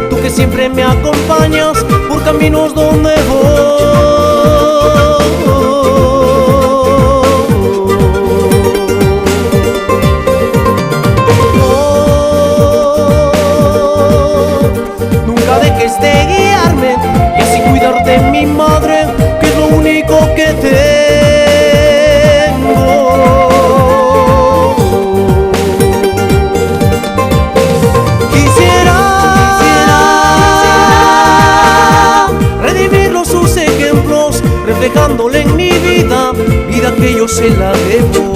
Tú que siempre me acompañas por caminos donde voy. Nunca dejes de guiarme y así cuidar de mi madre, que es lo único que tengo. Reflejándole en mi vida, vida que yo se la debo.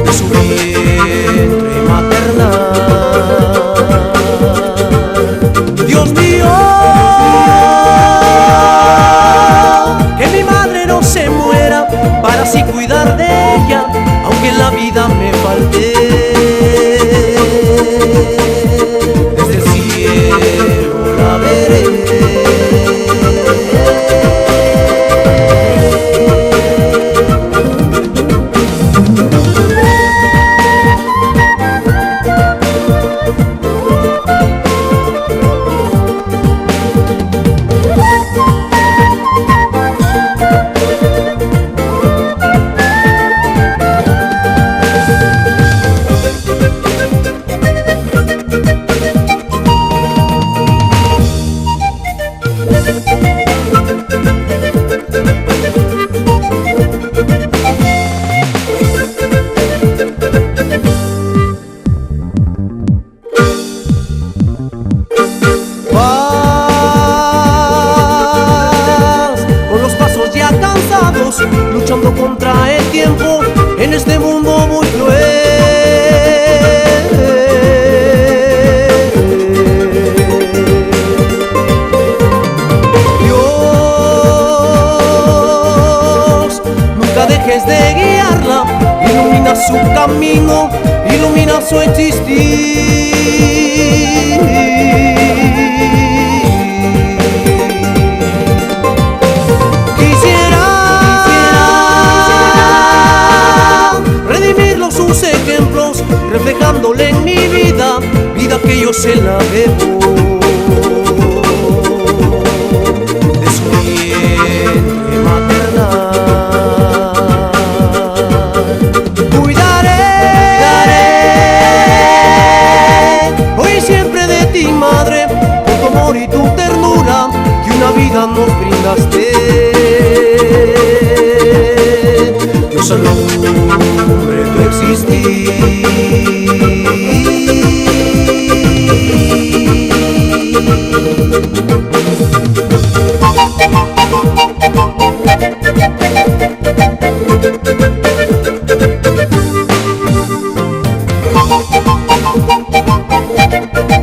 De su vientre maternal. Dios mío, que mi madre no se muera, para así cuidar de ella, aunque en la vida me falte. Desde el cielo la veré. Luchando contra el tiempo en este mundo muy cruel. Dios, nunca dejes de guiarla, ilumina su camino, ilumina su existir. Reflejándole en mi vida, vida que yo se la debo. De su vientre maternal. Cuidaré hoy y siempre de ti, madre, por tu amor y tu ternura que una vida nos brindaste. Dios alumbre tu existir. Thank you.